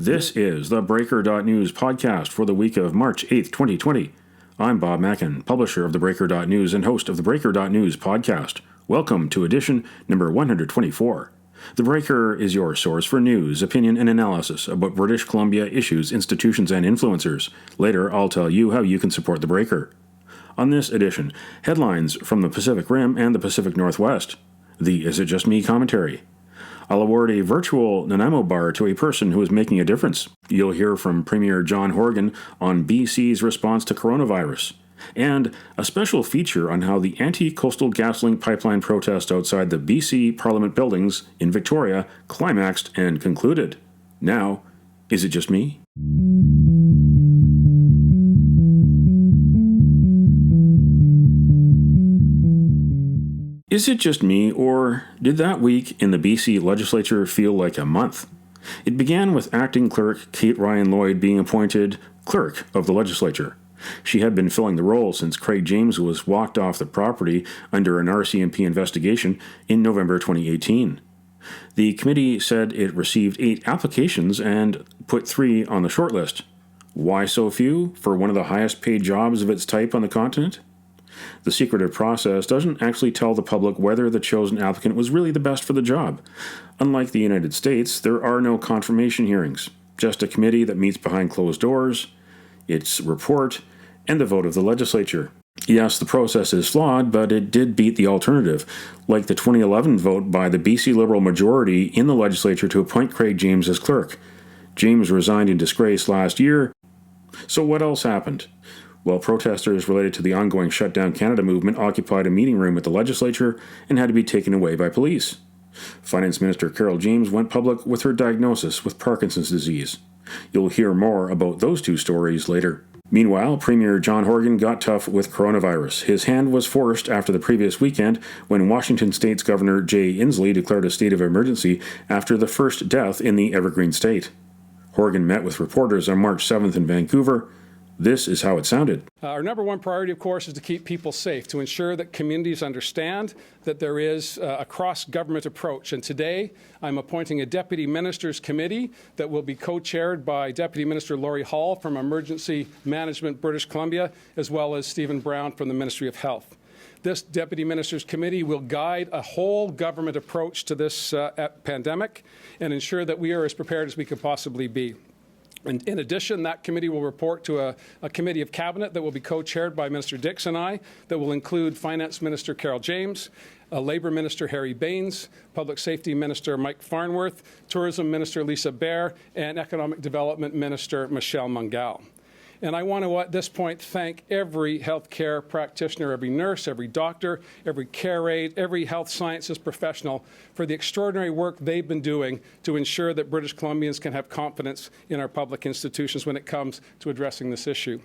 This is the Breaker.News podcast for the week of March 8th, 2020. I'm Bob Mackin, publisher of theBreaker.News and host of the Breaker.News podcast. Welcome to edition number 124. The Breaker is your source for news, opinion, and analysis about British Columbia issues, institutions, and influencers. Later, I'll tell you how you can support the Breaker. On this edition, headlines from the Pacific Rim and the Pacific Northwest. The Is It Just Me commentary. I'll award a virtual Nanaimo bar to a person who is making a difference. You'll hear from Premier John Horgan on BC's response to coronavirus. And a special feature on how the anti-coastal GasLink pipeline protest outside the BC Parliament buildings in Victoria climaxed and concluded. Now, is it just me? Is it just me, or did that week in the BC legislature feel like a month? It began with acting clerk Kate Ryan Lloyd being appointed clerk of the legislature. She had been filling the role since Craig James was walked off the property under an RCMP investigation in November 2018. The committee said it received 8 applications and put 3 on the shortlist. Why so few for one of the highest paid jobs of its type on the continent? The secretive process doesn't actually tell the public whether the chosen applicant was really the best for the job. Unlike the United States, there are no confirmation hearings, just a committee that meets behind closed doors, its report, and the vote of the legislature. Yes, the process is flawed, but it did beat the alternative, like the 2011 vote by the BC Liberal majority in the legislature to appoint Craig James as clerk. James resigned in disgrace last year. So what else happened? Well, protesters related to the ongoing Shutdown Canada movement occupied a meeting room at the legislature and had to be taken away by police. Finance Minister Carol James went public with her diagnosis with Parkinson's disease. You'll hear more about those 2 stories later. Meanwhile, Premier John Horgan got tough with coronavirus. His hand was forced after the previous weekend when Washington State's Governor Jay Inslee declared a state of emergency after the first death in the Evergreen State. Horgan met with reporters on March 7th in Vancouver. This is how it sounded. Our number one priority, of course, is to keep people safe, to ensure that communities understand that there is a cross-government approach. And today, I'm appointing a Deputy Ministers Committee that will be co-chaired by Deputy Minister Laurie Hall from Emergency Management, British Columbia, as well as Stephen Brown from the Ministry of Health. This Deputy Ministers Committee will guide a whole government approach to this pandemic and ensure that we are as prepared as we could possibly be. And in addition, that committee will report to a committee of cabinet that will be co-chaired by Minister Dix and I, that will include Finance Minister Carol James, Labour Minister Harry Bains, Public Safety Minister Mike Farnworth, Tourism Minister Lisa Baer, and Economic Development Minister Michelle Mungal. And I want to, at this point, thank every healthcare practitioner, every nurse, every doctor, every care aide, every health sciences professional for the extraordinary work they've been doing to ensure that British Columbians can have confidence in our public institutions when it comes to addressing this issue.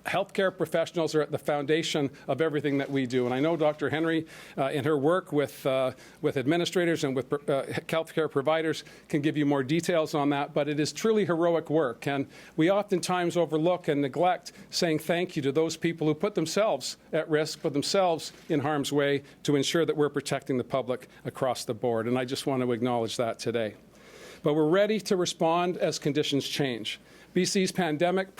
Healthcare professionals are at the foundation of everything that we do. And I know Dr. Henry, in her work with administrators and with healthcare providers, can give you more details on that. But it is truly heroic work. And we oftentimes overlook and neglect saying thank you to those people who put themselves at risk, put themselves in harm's way to ensure that we're protecting the public across the board. And I just want to acknowledge that today. But we're ready to respond as conditions change. BC's pandemic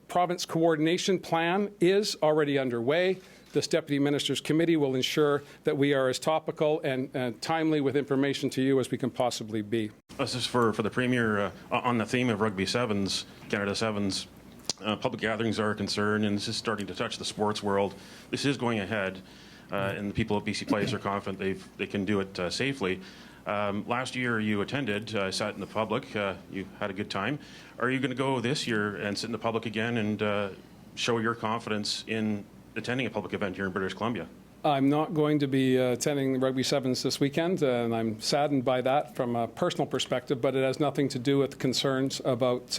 province coordination plan is already underway. This Deputy Ministers Committee will ensure that we are as topical and timely with information to you as we can possibly be. This is for the Premier on the theme of Rugby Sevens, Canada Sevens. Public gatherings are concerned, and this is starting to touch the sports world. This is going ahead, and the people at BC Place are confident they can do it safely. Last year you attended, sat in the public, you had a good time. Are you going to go this year and sit in the public again and show your confidence in attending a public event here in British Columbia? I'm not going to be attending Rugby Sevens this weekend, and I'm saddened by that from a personal perspective, but it has nothing to do with concerns about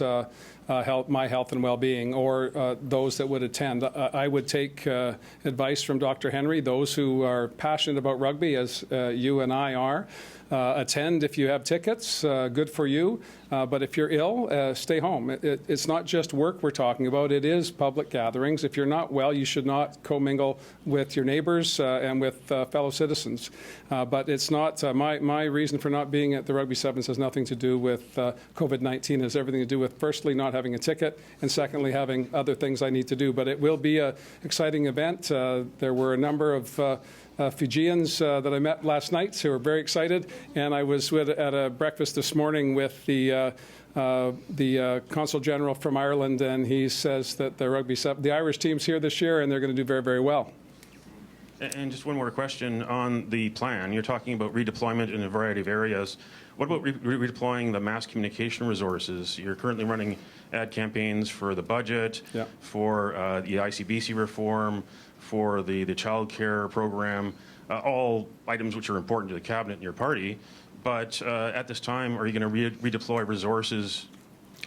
my health and well-being or those that would attend. I would take advice from Dr. Henry, those who are passionate about rugby, as you and I are, attend if you have tickets. Good for you. But if you're ill, stay home. It's not just work we're talking about. It is public gatherings. If you're not well, you should not commingle with your neighbors and with fellow citizens. But it's not my reason for not being at the Rugby Sevens has nothing to do with COVID-19. It has everything to do with, firstly, not having a ticket, and secondly, having other things I need to do. But it will be an exciting event. There were a number of Fijians that I met last night who were very excited, and I was at a breakfast this morning with the Consul General from Ireland, and he says that the Irish team's here this year, and they're going to do very, very well. And just one more question on the plan. You're talking about redeployment in a variety of areas. What about redeploying the mass communication resources? You're currently running ad campaigns for the budget, for the ICBC reform, for the child care program, all items which are important to the cabinet and your party. But at this time, are you going to redeploy resources,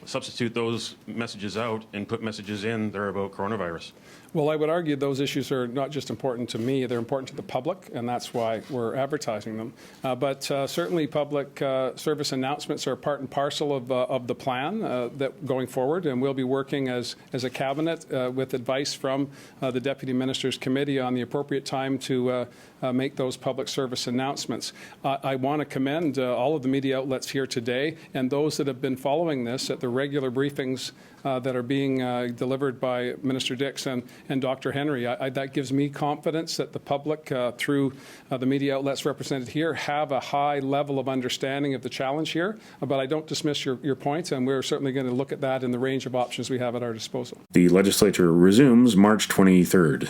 substitute those messages out, and put messages in that are about coronavirus? Well, I would argue those issues are not just important to me, they're important to the public, and that's why we're advertising them. But certainly public service announcements are part and parcel of the plan that going forward, and we'll be working as a cabinet with advice from the Deputy Ministers Committee on the appropriate time to make those public service announcements. I want to commend all of the media outlets here today and those that have been following this at the regular briefings that are being delivered by Minister Dix and Dr. Henry. That gives me confidence that the public, through the media outlets represented here, have a high level of understanding of the challenge here. But I don't dismiss your point, and we're certainly going to look at that in the range of options we have at our disposal. The legislature resumes March 23rd.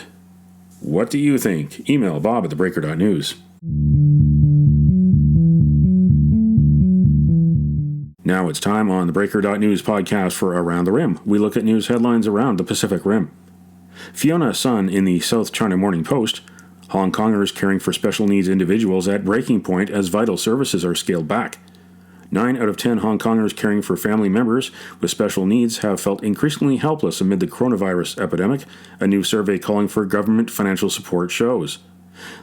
What do you think? Email Bob at theBreaker.news. Now it's time on the Breaker.news podcast for Around the Rim. We look at news headlines around the Pacific Rim. Fiona Sun in the South China Morning Post. Hong Kongers caring for special needs individuals at breaking point as vital services are scaled back. 9 out of 10 Hong Kongers caring for family members with special needs have felt increasingly helpless amid the coronavirus epidemic, a new survey calling for government financial support shows.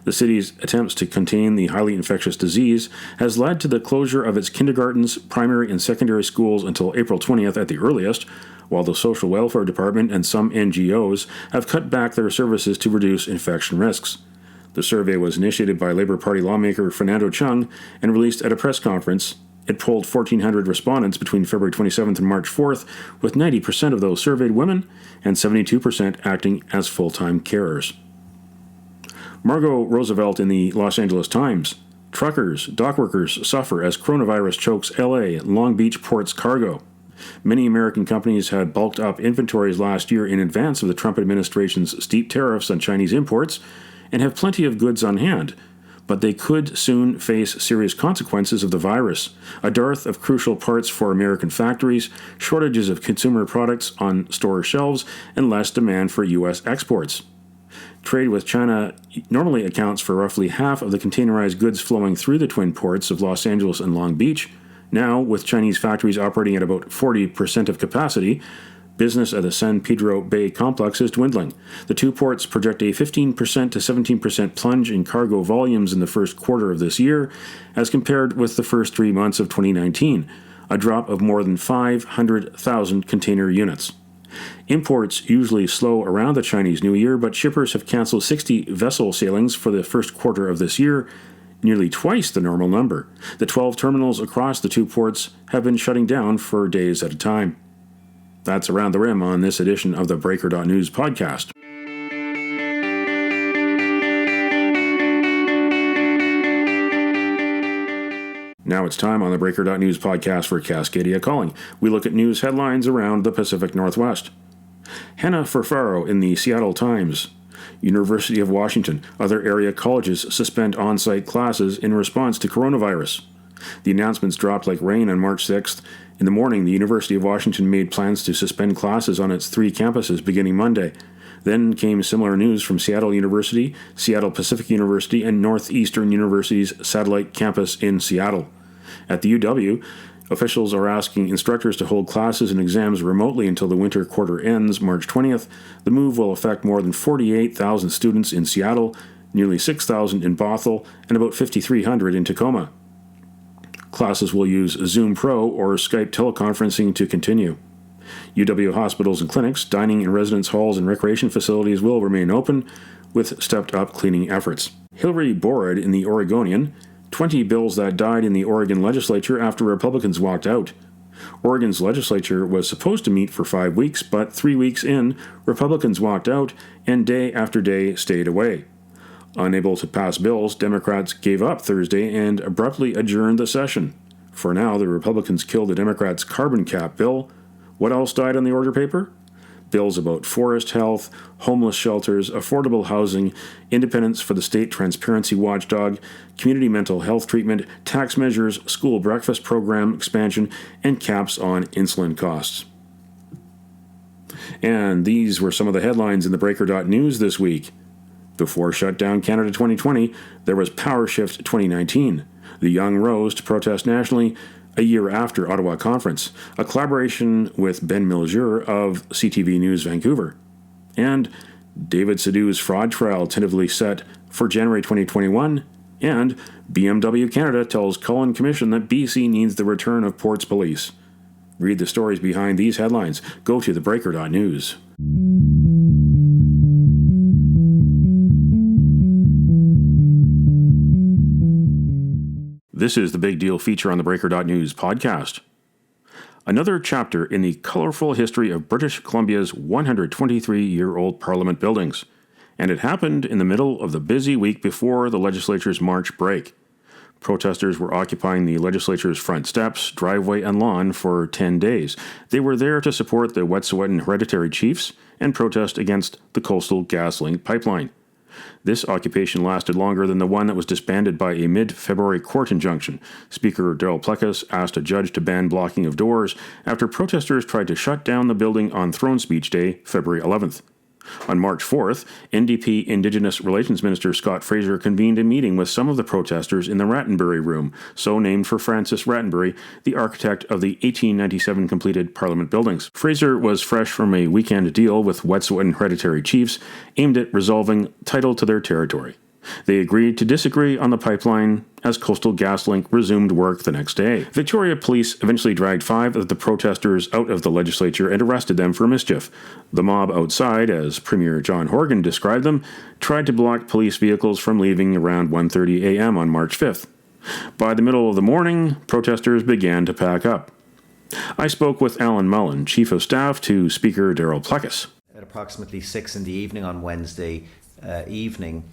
The city's attempts to contain the highly infectious disease has led to the closure of its kindergartens, primary and secondary schools until April 20th at the earliest, while the Social Welfare Department and some NGOs have cut back their services to reduce infection risks. The survey was initiated by Labour Party lawmaker Fernando Cheung and released at a press conference. It polled 1,400 respondents between February 27th and March 4th, with 90% of those surveyed women and 72% acting as full-time carers. Margot Roosevelt in the Los Angeles Times. Truckers, dock workers suffer as coronavirus chokes LA and Long Beach ports cargo. Many American companies had bulked up inventories last year in advance of the Trump administration's steep tariffs on Chinese imports and have plenty of goods on hand. But they could soon face serious consequences of the virus, a dearth of crucial parts for American factories, shortages of consumer products on store shelves, and less demand for U.S. exports. Trade with China normally accounts for roughly half of the containerized goods flowing through the twin ports of Los Angeles and Long Beach. Now, with Chinese factories operating at about 40% of capacity, business at the San Pedro Bay complex is dwindling. The two ports project a 15% to 17% plunge in cargo volumes in the first quarter of this year, as compared with the first 3 months of 2019, a drop of more than 500,000 container units. Imports usually slow around the Chinese New Year, but shippers have canceled 60 vessel sailings for the first quarter of this year, nearly twice the normal number. The 12 terminals across the two ports have been shutting down for days at a time. That's Around the Rim on this edition of the Breaker.news podcast. Now it's time on the Breaker.news podcast for Cascadia Calling. We look at news headlines around the Pacific Northwest. Hannah Furfaro in the Seattle Times. University of Washington. Other area colleges suspend on-site classes in response to coronavirus. The announcements dropped like rain on March 6th. In the morning, the University of Washington made plans to suspend classes on its 3 campuses beginning Monday. Then came similar news from Seattle University, Seattle Pacific University, and Northeastern University's satellite campus in Seattle. At the UW, officials are asking instructors to hold classes and exams remotely until the winter quarter ends March 20th. The move will affect more than 48,000 students in Seattle, nearly 6,000 in Bothell, and about 5,300 in Tacoma. Classes will use Zoom Pro or Skype teleconferencing to continue. UW hospitals and clinics, dining and residence halls and recreation facilities will remain open with stepped-up cleaning efforts. Hillary Borrad in the Oregonian, 20 bills that died in the Oregon legislature after Republicans walked out. Oregon's legislature was supposed to meet for 5 weeks, but 3 weeks in, Republicans walked out and day after day stayed away. Unable to pass bills, Democrats gave up Thursday and abruptly adjourned the session. For now, the Republicans killed the Democrats' carbon cap bill. What else died on the order paper? Bills about forest health, homeless shelters, affordable housing, independence for the state transparency watchdog, community mental health treatment, tax measures, school breakfast program expansion, and caps on insulin costs. And these were some of the headlines in theBreaker.news this week. Before Shutdown Canada 2020, there was Power Shift 2019. The Young rose to protest nationally a year after Ottawa Conference, a collaboration with Ben Milger of CTV News Vancouver. And David Sidhu's fraud trial tentatively set for January 2021, and BMW Canada tells Cullen Commission that BC needs the return of Ports Police. Read the stories behind these headlines. Go to theBreaker.news. This is the Big Deal feature on the Breaker.news podcast. Another chapter in the colorful history of British Columbia's 123-year-old Parliament buildings. And it happened in the middle of the busy week before the legislature's March break. Protesters were occupying the legislature's front steps, driveway, and lawn for 10 days. They were there to support the Wet'suwet'en Hereditary Chiefs and protest against the Coastal GasLink pipeline. This occupation lasted longer than the one that was disbanded by a mid-February court injunction. Speaker Darryl Plecas asked a judge to ban blocking of doors after protesters tried to shut down the building on Throne Speech Day, February 11th. On March 4th, NDP Indigenous Relations Minister Scott Fraser convened a meeting with some of the protesters in the Rattenbury Room, so named for Francis Rattenbury, the architect of the 1897 completed Parliament buildings. Fraser was fresh from a weekend deal with Wet'suwet'en Hereditary Chiefs aimed at resolving title to their territory. They agreed to disagree on the pipeline as Coastal GasLink resumed work the next day. Victoria Police eventually dragged 5 of the protesters out of the legislature and arrested them for mischief. The mob outside, as Premier John Horgan described them, tried to block police vehicles from leaving around 1:30 a.m. on March 5th. By the middle of the morning, protesters began to pack up. I spoke with Alan Mullen, Chief of Staff to Speaker Darryl Plecas. At approximately 6 in the evening on Wednesday evening,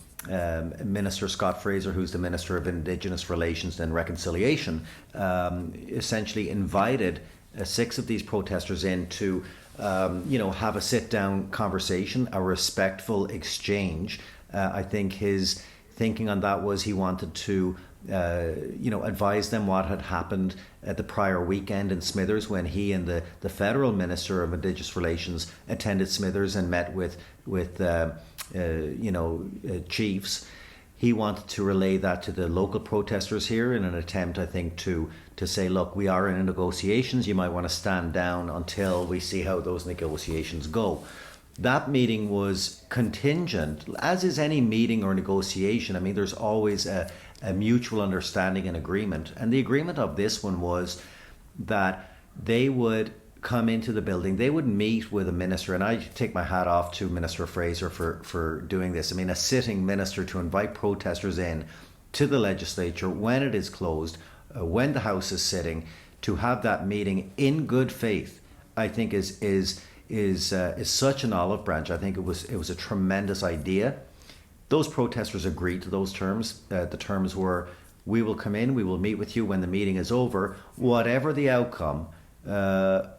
Minister Scott Fraser, who's the Minister of Indigenous Relations and Reconciliation, essentially invited 6 of these protesters in to, have a sit-down conversation, a respectful exchange. I think his thinking on that was he wanted to, advise them what had happened at the prior weekend in Smithers when he and the Federal Minister of Indigenous Relations attended Smithers and met with chiefs. He wanted to relay that to the local protesters here in an attempt, I think, to say, look, we are in negotiations. You might want to stand down until we see how those negotiations go. That meeting was contingent, as is any meeting or negotiation. I mean, there's always a mutual understanding and agreement. And the agreement of this one was that they would come into the building, they would meet with a minister, and I take my hat off to Minister Fraser for doing this. I mean, a sitting minister to invite protesters in to the legislature when it is closed, when the House is sitting, to have that meeting in good faith, I think is such an olive branch. I think it was a tremendous idea. Those protesters agreed to those terms. The terms were, we will come in, we will meet with you when the meeting is over. Whatever the outcome,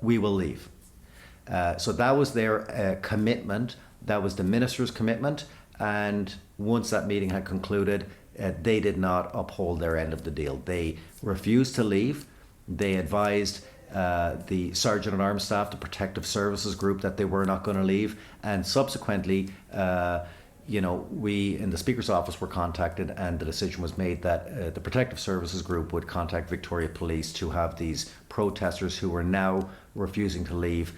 we will leave. So that was their commitment. That was the minister's commitment. And once that meeting had concluded, they did not uphold their end of the deal. They refused to leave. They advised the Sergeant at Arms staff, the Protective Services Group, that they were not going to leave. And subsequently, we in the Speaker's office were contacted, and the decision was made that the Protective Services Group would contact Victoria Police to have these protesters who were now refusing to leave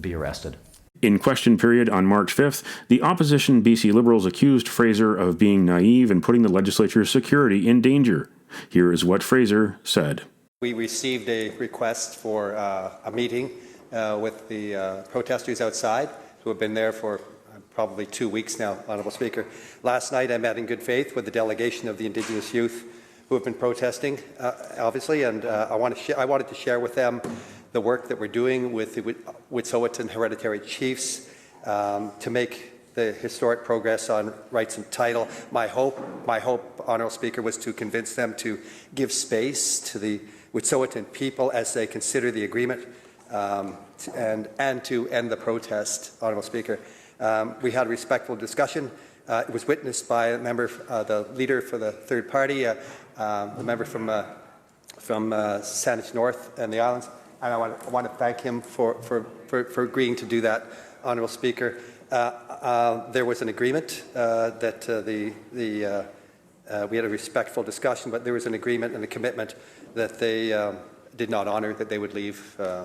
be arrested. In question period on March 5th, the opposition BC Liberals accused Fraser of being naive and putting the legislature's security in danger. Here is what Fraser said. We received a request for a meeting with the protesters outside who have been there for probably 2 weeks now, Honourable Speaker. Last night I met in good faith with the delegation of the Indigenous youth who have been protesting, obviously, and I wanted to share with them the work that we're doing with the Wet'suwet'en hereditary chiefs to make the historic progress on rights and title. My hope, Honourable Speaker, was to convince them to give space to the Wet'suwet'en people as they consider the agreement and to end the protest, Honourable Speaker. We had a respectful discussion. It was witnessed by a member, the leader for the third party, the member from Saanich North and the Islands, and I want to thank him for agreeing to do that, Honourable Speaker. There was an agreement that we had a respectful discussion, but there was an agreement and a commitment that they did not honour, that they would leave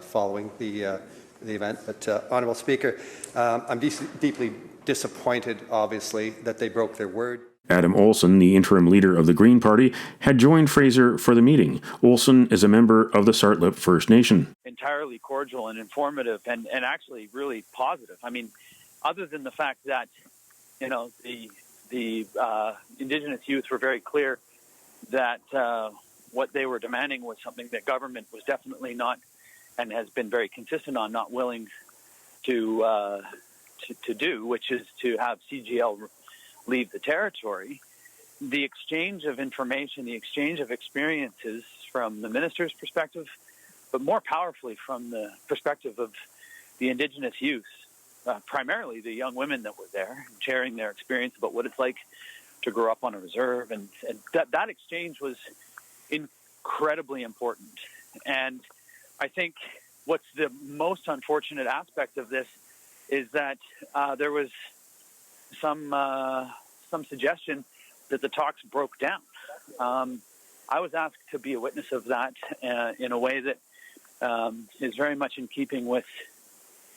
following the event. But Honourable Speaker, I'm deeply disappointed, obviously, that they broke their word. Adam Olson, the interim leader of the Green Party, had joined Fraser for the meeting. Olson is a member of the Sartlip First Nation. Entirely cordial and informative and actually really positive. I mean, other than the fact that, you know, the Indigenous youth were very clear that what they were demanding was something that government was definitely not, and has been very consistent on, not willing to do, which is to have CGL leave the territory. The exchange of information, the exchange of experiences from the minister's perspective, but more powerfully from the perspective of the Indigenous youth, primarily the young women that were there, sharing their experience about what it's like to grow up on a reserve. And that exchange was incredibly important. And I think what's the most unfortunate aspect of this is that there was some suggestion that the talks broke down. I was asked to be a witness of that in a way that is very much in keeping with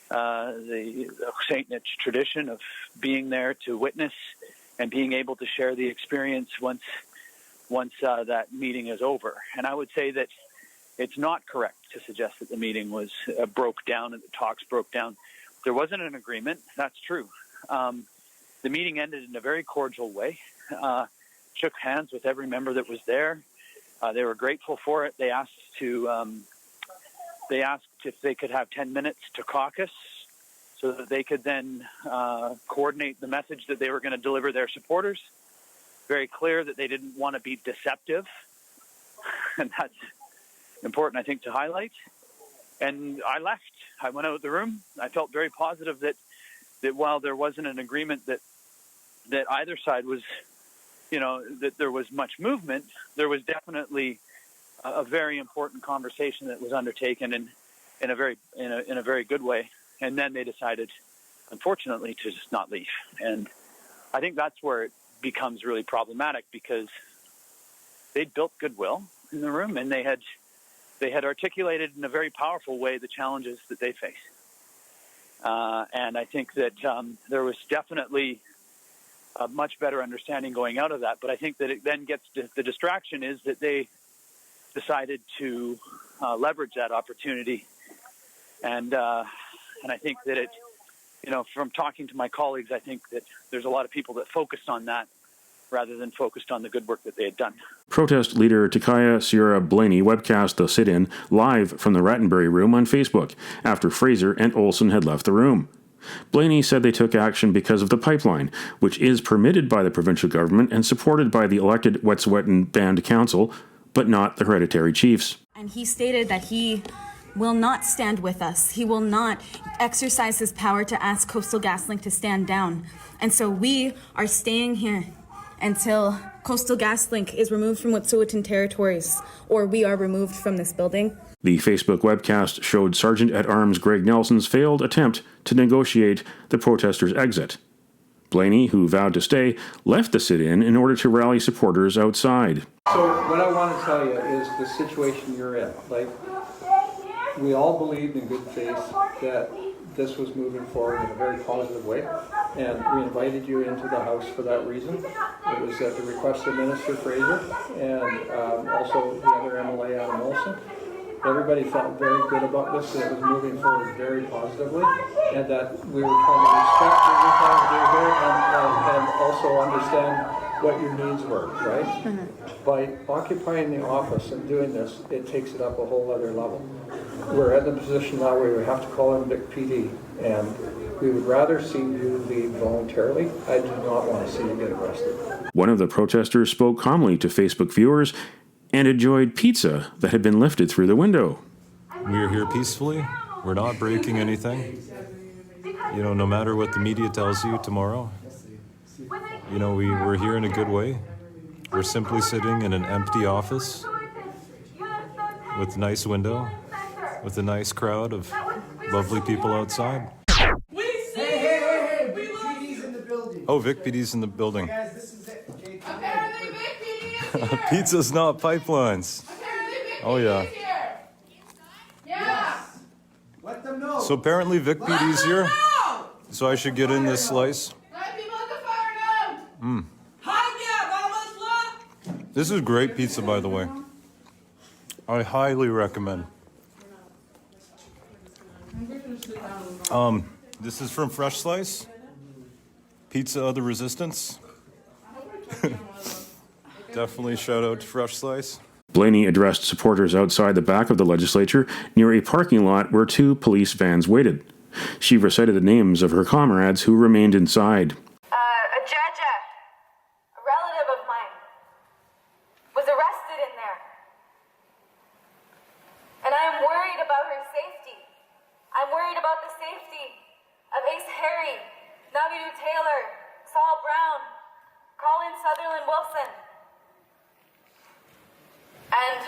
the St. Nitch tradition of being there to witness and being able to share the experience once that meeting is over. And I would say that it's not correct to suggest that the meeting was broke down and the talks broke down. There wasn't an agreement. That's true. The meeting ended in a very cordial way. Shook hands with every member that was there. They were grateful for it. They asked if they could have 10 minutes to caucus so that they could then coordinate the message that they were going to deliver their supporters. Very clear that they didn't want to be deceptive. And that's important, I think, to highlight. And I left. I went out of the room. I felt very positive that while there wasn't an agreement that either side was, you know, that there was much movement, there was definitely a very important conversation that was undertaken in a very good way. And then they decided, unfortunately, to just not leave. And I think that's where it becomes really problematic, because they'd built goodwill in the room, and they had articulated in a very powerful way the challenges that they face. And I think that there was definitely a much better understanding going out of that. But I think that it then gets the distraction is that they decided to leverage that opportunity. And I think that it, you know, from talking to my colleagues, I think that there's a lot of people that focused on that rather than focused on the good work that they had done. Protest leader Takaya Sierra Blaney webcast the sit-in live from the Rattenbury Room on Facebook after Fraser and Olson had left the room. Blaney said they took action because of the pipeline, which is permitted by the provincial government and supported by the elected Wet'suwet'en Band Council, but not the hereditary chiefs. And he stated that he will not stand with us. He will not exercise his power to ask Coastal GasLink to stand down. And so we are staying here until Coastal GasLink is removed from Wet'suwet'en territories, or we are removed from this building. The Facebook webcast showed Sergeant-at-Arms Greg Nelson's failed attempt to negotiate the protesters' exit. Blaney, who vowed to stay, left the sit-in in order to rally supporters outside. So what I want to tell you is the situation you're in. Like, we all believed in good faith that this was moving forward in a very positive way, and we invited you into the House for that reason. It was at the request of Minister Fraser and also the other MLA, Adam Olson. Everybody felt very good about this, that it was moving forward very positively, and that we were trying to respect what you're trying to do here and also understand what your needs were, right? Mm-hmm. By occupying the office and doing this, it takes it up a whole other level. We're at the position now where we have to call in Vic PD, and we would rather see you leave voluntarily. I do not want to see you get arrested. One of the protesters spoke calmly to Facebook viewers and enjoyed pizza that had been lifted through the window. We are here peacefully. We're not breaking anything. No matter what the media tells you tomorrow, we're here in a good way. We're simply sitting in an empty office with a nice window, with a nice crowd of lovely people outside. Hey, Vic PD's in the building. Oh, Vic PD's in the building. Guys, this is it. Apparently Vic PD is here. Pizza's not pipelines. Apparently Vic Oh, PD yeah. is here. Yeah. Let them know. So apparently Vic PD's here, so I should get in this slice. Let people at the fire now. This is great pizza, by the way. I highly recommend. This is from Fresh Slice. Pizza of the Resistance. Definitely shout out to Fresh Slice. Blaney addressed supporters outside the back of the legislature near a parking lot where two police vans waited. She recited the names of her comrades who remained inside. A judge, a relative of mine, was arrested in there. And I am worried about her safety. I'm worried about the safety of Ace Harry, Navidu Taylor, Saul Brown, Colin Sutherland Wilson, and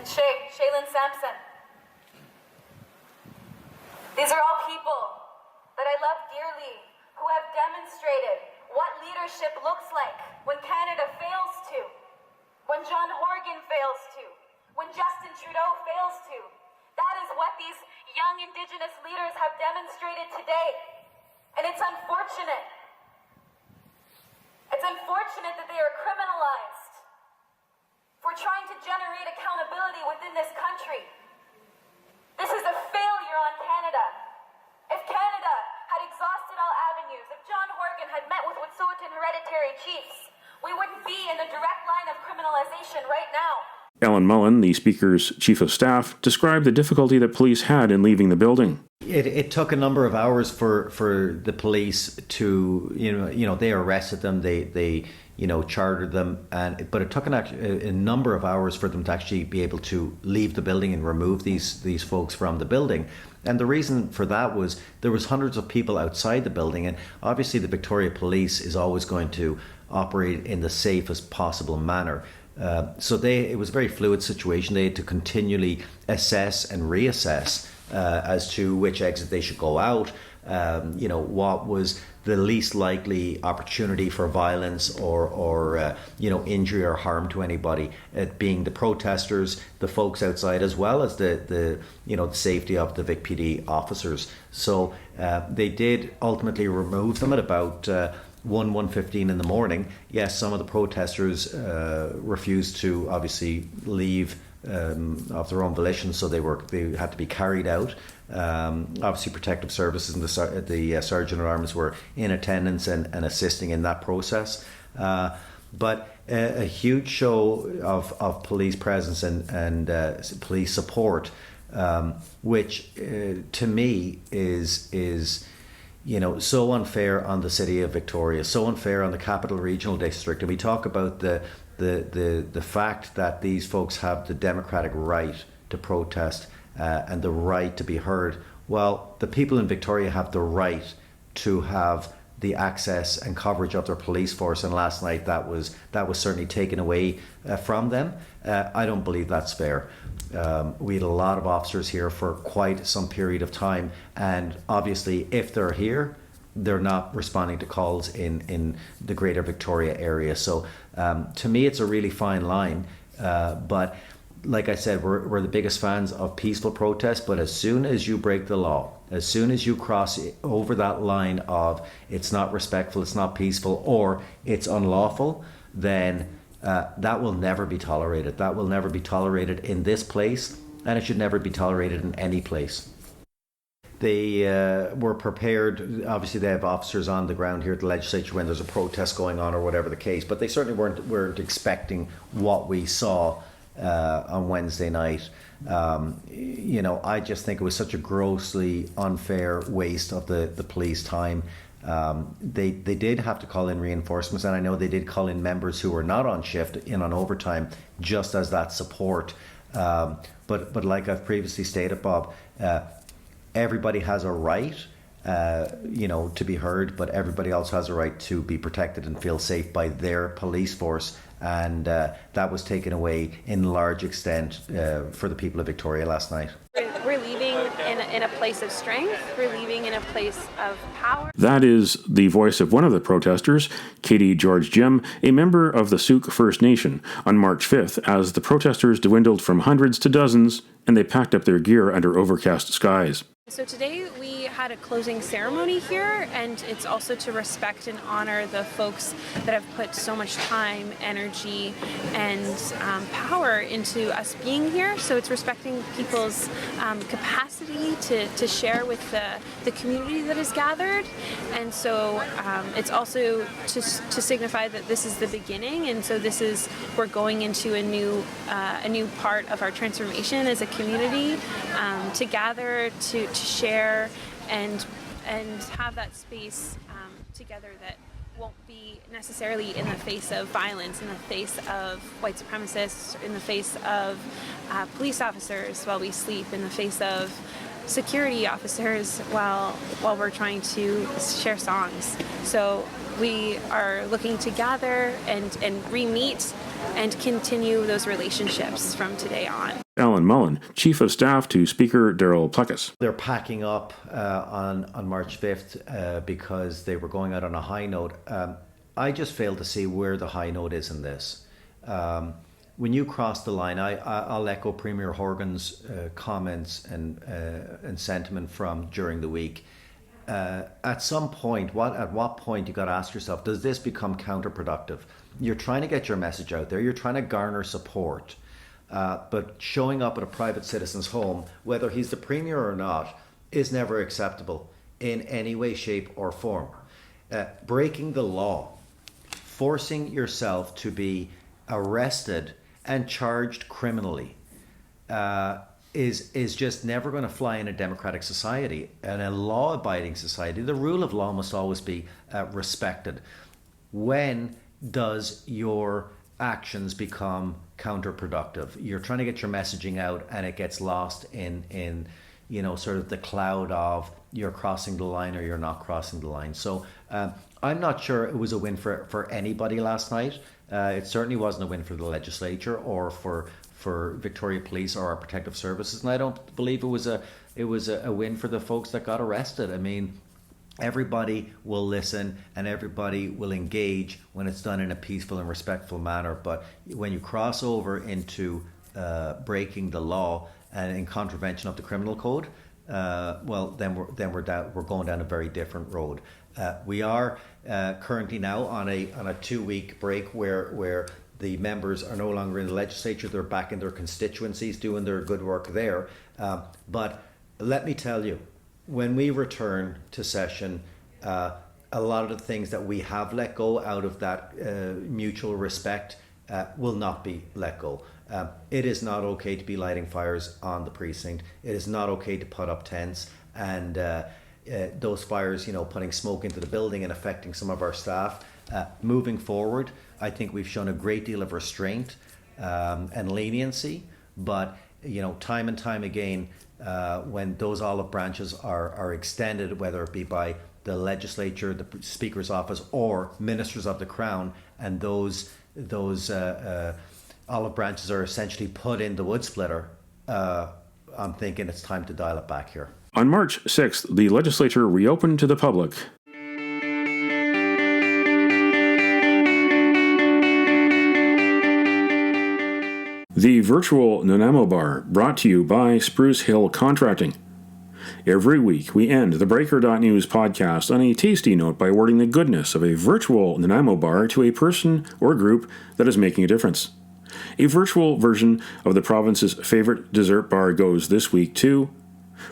Shaylin Sampson. These are all people that I love dearly, who have demonstrated what leadership looks like when Canada fails to, when John Horgan fails to, when Justin Trudeau fails to. That is what these young Indigenous leaders have demonstrated today. And it's unfortunate. It's unfortunate that they are criminalized for trying to generate accountability within this country. This is a failure on Canada. If Canada had exhausted all avenues, if John Horgan had met with Wet'suwet'en hereditary chiefs, we wouldn't be in the direct line of criminalization right now. Ellen Mullen, the Speaker's chief of staff, described the difficulty that police had in leaving the building. It took a number of hours for the police to, they arrested them, they chartered them, but it took a number of hours for them to actually be able to leave the building and remove these folks from the building. And the reason for that was there was hundreds of people outside the building, and obviously the Victoria Police is always going to operate in the safest possible manner. So it was a very fluid situation. They had to continually assess and reassess as to which exit they should go out, what was the least likely opportunity for violence or injury or harm to anybody, it being the protesters, the folks outside, as well as the safety of the Vic PD officers. So they did ultimately remove them at about 1:15 in the morning. Yes, some of the protesters refused to obviously leave of their own volition, so they had to be carried out. Obviously, protective services and the Sergeant at Arms were in attendance and assisting in that process. But a huge show of police presence and police support, which to me is so unfair on the city of Victoria, so unfair on the Capital Regional District. And we talk about the fact that these folks have the democratic right to protest and the right to be heard. Well, the people in Victoria have the right to have the access and coverage of their police force, and last night that was certainly taken away from them. I don't believe that's fair. We had a lot of officers here for quite some period of time, and obviously if they're here, they're not responding to calls in the Greater Victoria area. So to me, it's a really fine line, but like I said, we're the biggest fans of peaceful protest, but as soon as you break the law, as soon as you cross over that line of it's not respectful, it's not peaceful, or it's unlawful, then that will never be tolerated. That will never be tolerated in this place, and it should never be tolerated in any place. They were prepared. Obviously, they have officers on the ground here at the legislature when there's a protest going on or whatever the case, but they certainly weren't expecting what we saw on Wednesday night. I just think it was such a grossly unfair waste of the police time. They did have to call in reinforcements, and I know they did call in members who were not on shift in on overtime just as that support. But like I've previously stated, Bob, everybody has a right to be heard, but everybody also has a right to be protected and feel safe by their police force. And that was taken away in large extent for the people of Victoria last night. We're leaving in a place of strength. We're leaving in a place of power. That is the voice of one of the protesters, Katie George Jim, a member of the Souk First Nation, on March 5th as the protesters dwindled from hundreds to dozens and they packed up their gear under overcast skies. So today we had a closing ceremony here, and it's also to respect and honor the folks that have put so much time, energy, and power into us being here. So it's respecting people's capacity to share with the community that is gathered. And so it's also to signify that this is the beginning, and so we're going into a new part of our transformation as a community, to gather, to share and have that space together that won't be necessarily in the face of violence, in the face of white supremacists, in the face of police officers while we sleep, in the face of security officers while we're trying to share songs. So we are looking to gather and re-meet and continue those relationships from today on. Alan Mullen, Chief of Staff to Speaker Darrell Plecas. They're packing up on March 5th because they were going out on a high note. I just fail to see where the high note is in this. When you cross the line, I'll echo Premier Horgan's comments and sentiment from during the week. At some point, at what point you got to ask yourself, does this become counterproductive? You're trying to get your message out there. You're trying to garner support. But showing up at a private citizen's home, whether he's the Premier or not, is never acceptable in any way, shape or form. Breaking the law, forcing yourself to be arrested and charged criminally is just never going to fly in a democratic society. In a law-abiding society, the rule of law must always be respected. When does your actions become counterproductive? You're trying to get your messaging out and it gets lost in sort of the cloud of you're crossing the line or you're not crossing the line. So I'm not sure it was a win for anybody last night. It certainly wasn't a win for the legislature or for Victoria Police or our protective services, and I don't believe it was a win for the folks that got arrested. I mean, everybody will listen and everybody will engage when it's done in a peaceful and respectful manner. But when you cross over into breaking the law and in contravention of the criminal code, then we're going down a very different road. We are currently now on a 2-week break where the members are no longer in the legislature. They're back in their constituencies doing their good work there. But let me tell you, when we return to session, a lot of the things that we have let go out of that mutual respect will not be let go. It is not okay to be lighting fires on the precinct. It is not okay to put up tents and those fires, putting smoke into the building and affecting some of our staff. Moving forward, I think we've shown a great deal of restraint and leniency, but time and time again, when those olive branches are extended, whether it be by the legislature, the Speaker's office, or ministers of the Crown, and those olive branches are essentially put in the wood splitter, I'm thinking it's time to dial it back here. On March 6th, the legislature reopened to the public. The virtual Nanaimo Bar, brought to you by Spruce Hill Contracting. Every week, we end the Breaker.News podcast on a tasty note by awarding the goodness of a virtual Nanaimo bar to a person or group that is making a difference. A virtual version of the province's favorite dessert bar goes this week to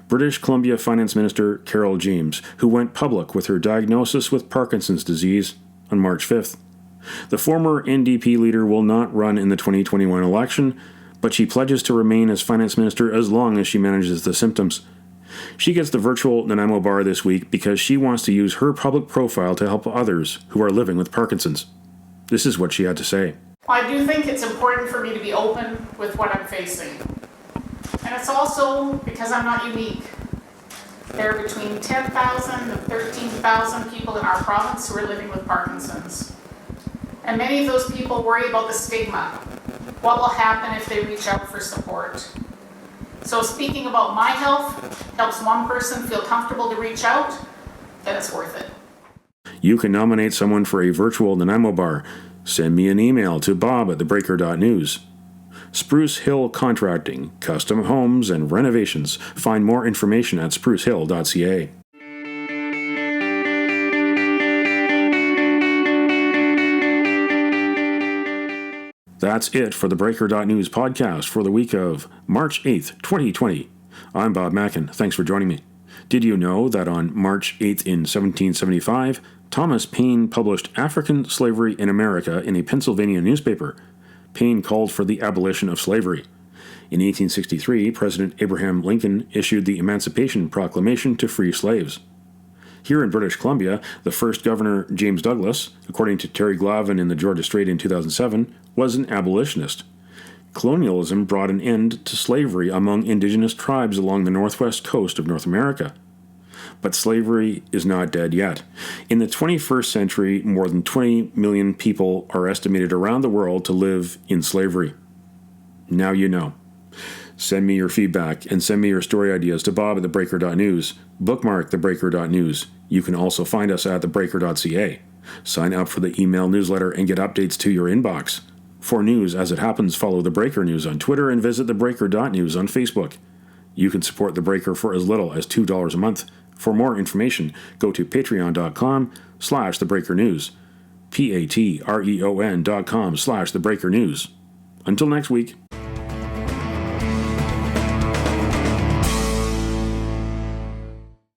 British Columbia Finance Minister Carol James, who went public with her diagnosis with Parkinson's disease on March 5th. The former NDP leader will not run in the 2021 election, but she pledges to remain as finance minister as long as she manages the symptoms. She gets the virtual Nanaimo bar this week because she wants to use her public profile to help others who are living with Parkinson's. This is what she had to say. I do think it's important for me to be open with what I'm facing. And it's also because I'm not unique. There are between 10,000 and 13,000 people in our province who are living with Parkinson's. And many of those people worry about the stigma. What will happen if they reach out for support? So speaking about my health helps one person feel comfortable to reach out, then it's worth it. You can nominate someone for a virtual Nanaimo bar. Send me an email to bob@theBreaker.news. Spruce Hill Contracting, custom homes and renovations. Find more information at sprucehill.ca. That's it for the Breaker.News podcast for the week of March 8th, 2020. I'm Bob Mackin. Thanks for joining me. Did you know that on March 8th in 1775, Thomas Paine published African Slavery in America in a Pennsylvania newspaper? Paine called for the abolition of slavery. In 1863, President Abraham Lincoln issued the Emancipation Proclamation to free slaves. Here in British Columbia, the first governor, James Douglas, according to Terry Glavin in the Georgia Strait in 2007, was an abolitionist. Colonialism brought an end to slavery among indigenous tribes along the northwest coast of North America. But slavery is not dead yet. In the 21st century, more than 20 million people are estimated around the world to live in slavery. Now you know. Send me your feedback and send me your story ideas to bob@theBreaker.news. Bookmark theBreaker.news. You can also find us at theBreaker.ca. Sign up for the email newsletter and get updates to your inbox. For news as it happens, follow The Breaker News on Twitter and visit theBreaker.news on Facebook. You can support The Breaker for as little as $2 a month. For more information, go to patreon.com/TheBreakerNews. patreon.com/TheBreakerNews. Until next week.